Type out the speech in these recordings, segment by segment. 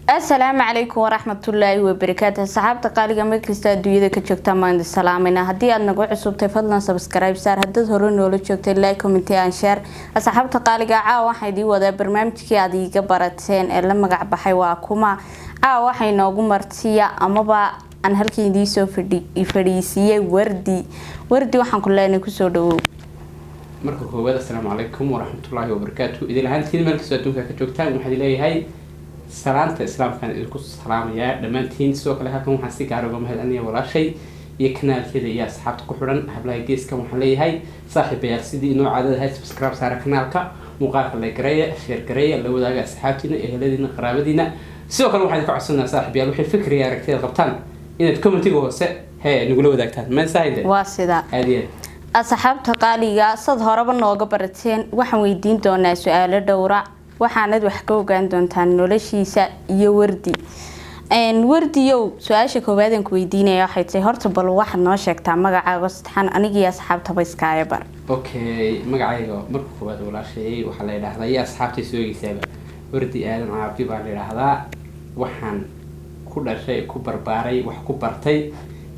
السلام عليكم ورحمة الله وبركاته صحابة قالقة مكستا دويدة كجوكتا مان السلامنا هدي أدنا قوع عصوب تفضلنا سبسكرايب سار هدد هورون ولو جوكتا لايك كومنتي انشار صحابة قالقة عاوة دي ودا برنامجكي عدي قبرتين إلا مقع بحيوا كما عاوة نوغو مرتيا أما با أن هالكي دي سو فريسية وردي وحن كلنا كسو دو marka koowaad assalaamu calaykum waraxmatullaahi wabarakaatu idil ahaantiin meel kastoo adduunka ka joogtaan waxaan leeyahay salaanta islaamkan idinku salaamayaa dhammaantiin sidoo kale halkan waxaan si gaar uga mahadcelinayaa walaashay iyo kanaalkeeda iyo asxaabta ku xidhan hablaha geeskan waxaan leeyahay saaxiibayaal sidii inoo caadada ahayd subscribe saara kanaalka muuqaalka la gareeya share gareeya la wadaaga asxaabtiina eheladiina qaraabadiina sidoo kale waxaan idinka codsanayaa saaxiibayaal wixii fikriya aragtida qabtaan inaad commentiga hoose nagula wadaagtaan ma saahide waa sida aadiya asxaabta qaaliga sad horeba nooga barateen waxaan weydiin doonaa su'aalo dhowra waxaanad wax ka ogaan doontaan noloshiisa iyo wardi wardiyow su'aasha koowaad aan ku weydiinaya waxay tahay horta bal waxaad noo sheegtaa magacaaga saxan aniga iyo asxaabtaba iskaaga bar okay magacayga marka koowaad walaashay waxa la yiraahdaa iyo asxaabtay soo geysayba wardi aadan cabdi baa la yiraahdaa waxaan ku dhashay ku barbaaray wax ku bartay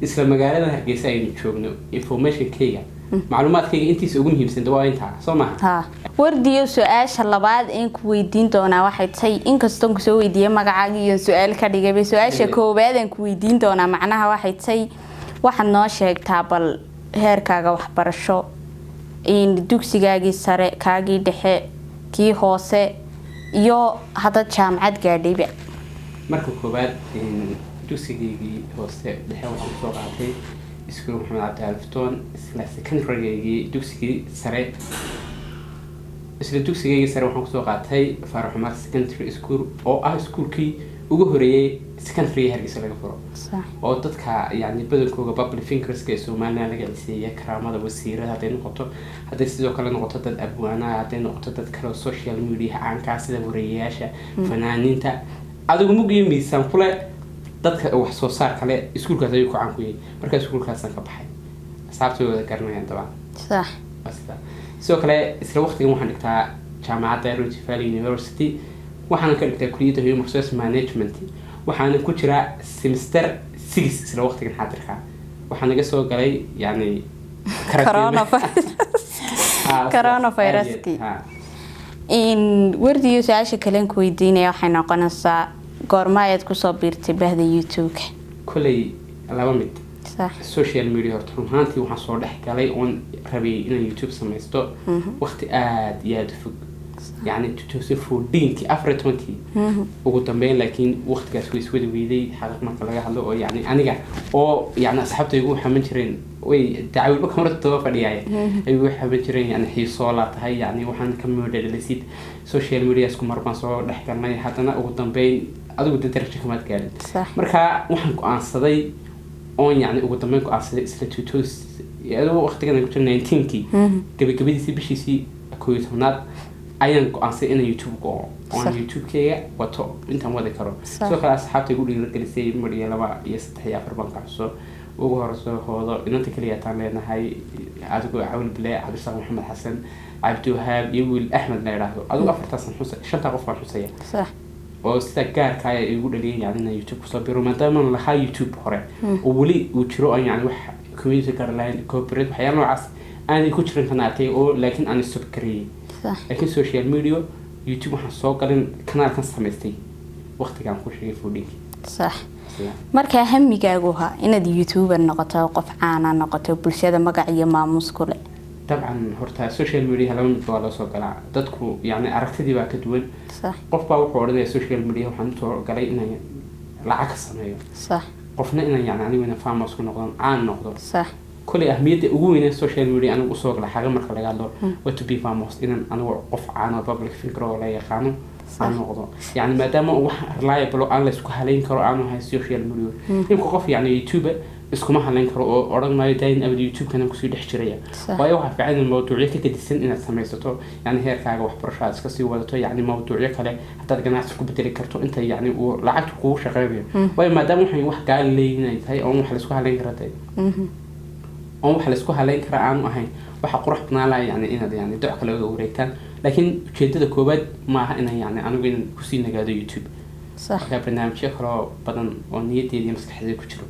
isla magaalada Hargeysa aynu joogno information-kayga macluumaadkayga intiisa ugu muhiimsan waa inta soo ma wardiyo su'aasha labaad aan ku weydiin doonaa waxay tahay inkastoo ku soo weydiiyay magacaaga iyo su'aal ka dhigay su'aasha koowaad aan ku weydiin doonaa macnaha waxay tahay waxaad noo sheegtaa bal heerkaaga waxbarasho in dugsigaagii sare kaagii dhexe kii hoose iyo hadda jaamacad gaadhayba marka koowaad dugsigaygii hoose dhexe waxaan soo qaatay iskuul maxamed cabdi aliftoon isla secondary-gaygii dugsigii sare waxaan kusoo qaatay Faarax Umar Secondary School oo ah iskuulkii ugu horeeyay secondary Hargeysa laga furo oo dadka yani badankooda public figures-ka Soomaaliya laga codsiiyay karaamada wasiirada haday noqoto haday sidoo kale noqoto dad abwaana haday noqoto dad kale social media aanka sida wariyaasha fanaaniinta adigu mugiyo miisaan kule dadka wax soo saar kale iskuulkaas ayuu ku caan ku yahay marka iskuulkaas ka baxay asxaabtooda garanayaan dabcan sax sidoo kale isla waqtigan waxaan dhigtaa jaamacadda Rift Valley University waxaan ka dhigtaa kulliyadda Human Resource Management waxaan ku jiraa semester 6 isla waqtigan xaadirka waxaan naga soo galay yani coronavirus in wardiyo su'aasha kale ku weydiinaya waxay noqonaysaa goorma ayaad ku soo biirtay bahda YouTube kulay laba mid صح social media horta runtii waxaan soo dhex galay oon rabay inaan YouTube samaysto waqti aad iyo aad fog yani 2014 afratonki ugu dambeyn laakiin waqtigaas way iswada weeday xalaq marka laga hadlo oo yani aniga oo yani asxaabtaygu xaman jireen way dacwad ka martaba fadhiyay ay wax xaman jireen yani xiiso la tahay yani waxaan ka moodelisid social media isku marban soo dhex galnay hadana ugu dambeyn adigu darajada kamaad gaarin marka waxaan ku aansaday oo yani ugu dambeyn ku aansaday isla 2000 iyadoo waqtigan ku jirnay 19kii gabagabadiisii bishiisii 11aad ayaan ku aansay in YouTube go on YouTube-kayga wato intaan wada karo soo kala asxaabtay ugu dhiirigelisay mariya 2 iyo 3 iyo 4 banka soo ugu horeyso hoodo inta kaliya taan leenahay adigu Caawil Bilaa Cabdi Maxamed Xasan Cabdi Wahab iyo Wiil Ahmed la yiraahdo adigu afartaas xusay shanta qof baan xusaya صح oo sida gaarka ay ugu dhaliyeen yani YouTube soo biro maadaama la YouTube hore oo wali uu jiro aan yani wax community guideline corporate waxyaalo noocaas aan ku jirin kanaalkay oo laakiin aan soo kariyay laakiin social media YouTube waxaan soo galin kanaalkan samaystay waqtigan ku sheegay foodinki صح marka hamigaagu ha inaad YouTuber noqoto qof caan ah noqoto bulshada magac iyo maamuus kule طبعا horta social media lama mid waa la soo galaa dadku yani aragtidii baa ka duwan صح qof baa wuxuu oranaya social media waxaan soo galay inay lacag sameeyo صح qofna inay yani aniga famous ku noqdon aan noqdo صح كل أهمية أقوى social media أنا أصور لحاجة مركز لقاله to be famous إن أنا وقف عنا public figure ولا يخانو عن نقطة يعني ما دام reliable أنا لسه كهلين كرو عنه هاي social media يمكن قف يعني يوتيوب اسكو ما هلين كرو أورد ما يدين أبد يوتيوب كان كسي دحشرية ويوها في عين الموضوعية كده السن إن سميته يعني هي كاجا وحبرشات كسي ولا يعني موضوعية كله حتى الجناح سكوب بتري كرتو أنت يعني ولعبت قوة شغالة وما دام وحين واحد قال لي هاي أو محل اسكو هلين كرتين oo wax la isku haleyn kara aan ahayn waxa qurux badnaa yani inaad yani doc kale uga wareegtaan laakiin ujeedada koobaad ma aha in yani anigu in ku sii nagaado YouTube marka barnaamijyo kale badan oo niyadeeda iyo maskaxdeeda ku jiro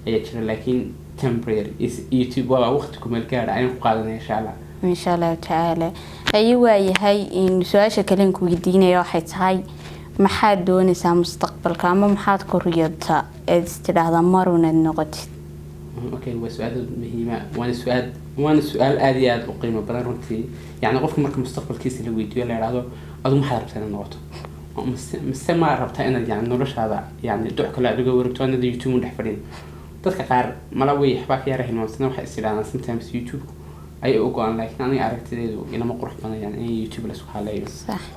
ayaa jira laakiin temporary YouTube waa waqti ku meel gaar ah ayaan ku qaadanay insha Allah taala ay waayahay in su'aasha kale ku weydiinayo waxay tahay maxaad doonaysaa mustaqbalka ama maxaad ku riyootaa ee istiraahada maruna noqotid okay waa su'aal muhiim ah waana su'aal aad iyo aad u qiimo badan runtii yani qofka marka mustaqbalkiisa la weydiiyo la yiraahdo adu maxaad rabtaa inaad noqoto mise ma rabtaa inaad yani noloshaada yani duc kale adiga wareegto inaad YouTube dhex fadhiin dadka qaar mala way waxba ka yara hilmaamsan waxa isiraadaan sometimes YouTube ay u go'an laakiin aniga aragtideedu inama qurux badan yani in YouTube la isku haleeyo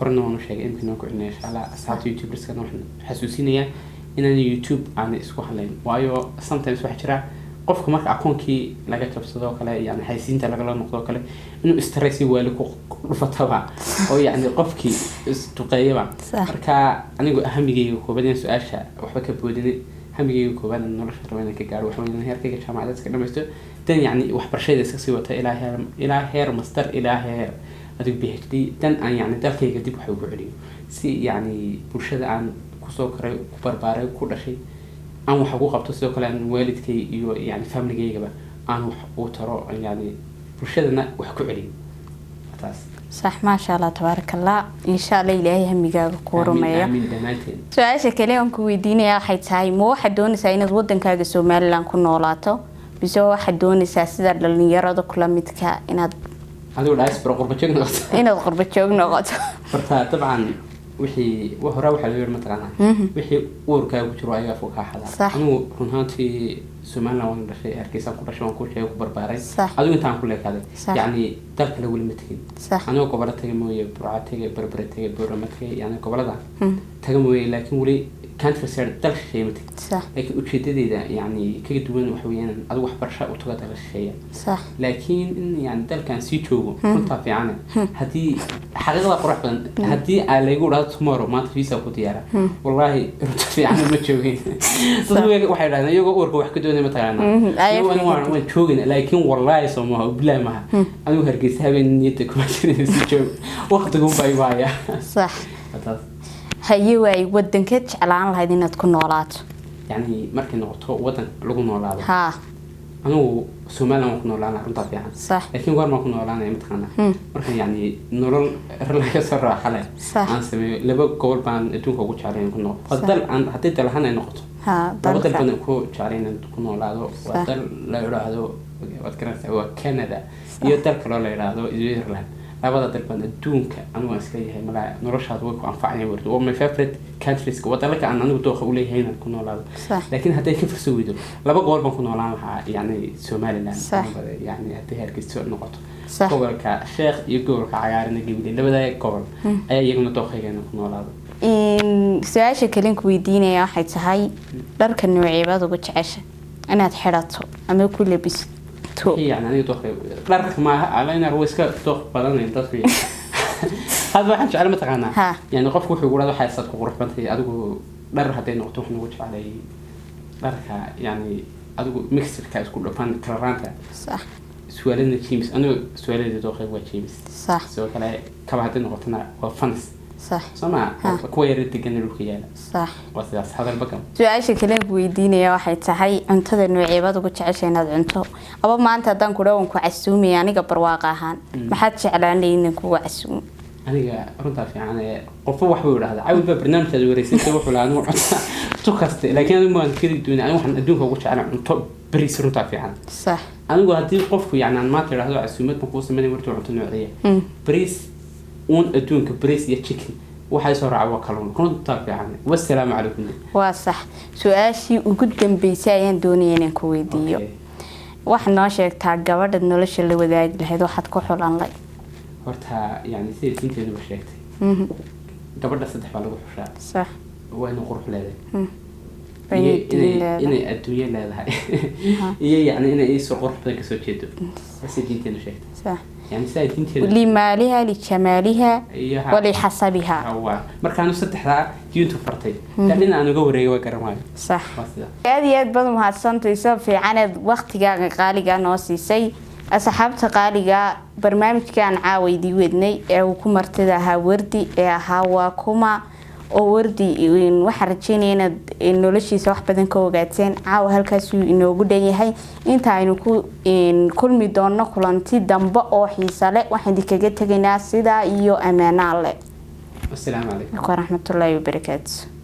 horna waan u sheegay in kinu ku cilnaa insha Allah asxaabta YouTube iska waxaan xasuusinaya inaan YouTube aan isku haleyn waayo sometimes waxa jira qofka marka akoonkii laga jabsado kale yani haysiinta laga la noqdo kale inuu stress wali ku dhufataba oo yani qofkii istuqeeyaba marka anigu ahamigeyga koobadeen su'aasha waxba ka boodinay hamigeyga koobaad nolosha rabana ka gaaro waxa weeyaan heerkayga jaamacadda ka dhamaysto dan yani waxbarashada iska sii wata ilaa heer master ilaa heer adigu PhD dan aan yani dalkayga dib wax ugu celiyo si yani bulshada aan ku soo koray ku barbaaray ku dhashay aan wax ugu qabto sidoo kale aan waalidkay iyo yani familygayga aan wax u taro yani bulshadana wax ku celiyo taas صح ما شاء الله تبارك الله إن شاء الله إلهي هميجا كورمية سؤال شكله أنكو ويديني أحد ساي مو واحد دون ساينة ودن كاجا سومال لان كنولاتو بس هو واحد دون ساسدر لان يرادو كل متكا إن هذا ولا يسبر قربتشوق نقط إن قربتشوق نقط طبعا وحي وهرا وحلوير مثلا وحي وركا وجرو أيها فوق حدا أنا كنهاتي سومالنا وانا دشي هركيسا كبرشان كل شيء وكبرباري هذا انتان كل هذا يعني دالك لو لمتين انا قبل تجمعيه برعتي بربرتي برمتي يعني قبل ذا تجمعيه لكن ولي كانت في سير دالك شيء متين لكن وجهتي ده يعني كيدوين وحويان ادو wax barasho u taga dal shay laakiin yani dalkan si joogo runta fiican hadii xaqiiqda qurux badan hadii ay leeyahay wada tomorrow maanta visa ku diyaara wallahi runta fiican ma joogin dadku waxay raadaan iyaga urka wax ka doonay ma taqaana waan joogin laakiin wallahi Soomaa billahi ma anigu hargeysa habeen niyada kuma jirin si joog waqtigu baybaya صح haye way wadanka jeclaan lahayd inaad ku noolaato يعني markay noqoto wadan lagu noolaado ha anigu Soomaaliland ku noolaana runta fiican laakiin goor ma ku noolaanay mid kana marka yani nolol relaga sarra xalay aan sameeyo laba gobol baan adduunka ugu jecelahay ku nool fadal aan hadii dalahan ay noqoto ha dalka baan ku jecelahay ku noolaado wadal la yiraahdo wad garanaysaa waa Canada iyo dalka loo yiraahdo Ireland labada dalban adduunka anigu iska yahay mala noloshaada way ku anfacayaan wardo oo my favorite countries wadalka aan anigu dooqa u leeyahay inaan ku noolaado laakiin haday ka fiirso weydo laba gool baan ku noolaan lahaa yani Somaliland yani haday hargeysa noqoto gobolka Sheekh iyo gobolka cagaaran Gabiley labada gobol ayaa iyaguna dooqayeen ku noolaado su'aasha kale ku weydiinaya waxay tahay dharka nooceebaad ugu jeceshay inaad xirato ama ku labisto يعني أنا دوخي دارك ما علينا رويسكا دوخ بدن ينتظر هذا واحد شعر متقنا يعني قف وحي يقول هذا حيصير كقرب بنتي أدو دار هذين نقطة نوجه عليه دارك يعني أدو ميكسر كاس كله فان كرانتا صح سؤالين تشيمس أنا سؤالين دوخي هو تشيمس صح سؤال كلا كبعدين نقطنا وفنس صح سمع كوير تجنن الخيال صح وصل هذا البكم سؤال شكله ويديني واحد تحي أنت ذا نوعيبات وقت عشان هذا أنت أبا ما أنت دان كلهم ونكو عسومي يعني قبر واقعهن ما حد شعلان لي إنكو عسوم أنا رنتا في أنا قفوا وحول هذا عاود برنامج هذا وريسين تروح ولا نوع تكست لكن أنا ما أذكر الدنيا أنا وحنا أدوها وقت على أنت بريس رنتا في أنا صح أنا قلت هذه قفوا يعني أنا ما ترى هذا عسومات مقوس مني ورتو عن تنوعية بريس ون أدونك بريس يا تشيكن waxay soo raaco kalluun runta fiican wasalaam alaykum waa sax su'aashii ugu dambeysay ayaan doonayay inaan ku weydiiyo wax noo sheegtaa gabadha nolosha la wadaagi lahayd waxaad ku xulan lay horta yani sidii tinteedu sheegtay gabadha saddex baa lagu xushaa sax waa inuu qurux leedahay inay adduunyo leedahay iyo yani inay soo qurux badan ka soo jeedo sidii tinteedu sheegtay sax يعني سايدين تيجي لمالها لجمالها ولحسبها هو مركانو صدحدا يونتو فرتي لكن انا غوري وقرماي صح هذه بدل ما هادسنتيسا في عند وقتيغا قاليغا نو سيسay asxaabta qaaliga barnaamijkan caawaydi wadnay ee uu ku martida ahaa wardi ee ahaa waa kuma oo wardi waxa rajeynaya inaad noloshiisa wax badan ka ogaateen caawa halkaas uu inoogu dhanyahay inta aynu ku kulmi doono kulanti dambe oo xiiso leh waxaan idinkaga tagaynaa sida iyo amaanaale. Assalaamu calaykum wa rahmatullaahi wa barakaatuh.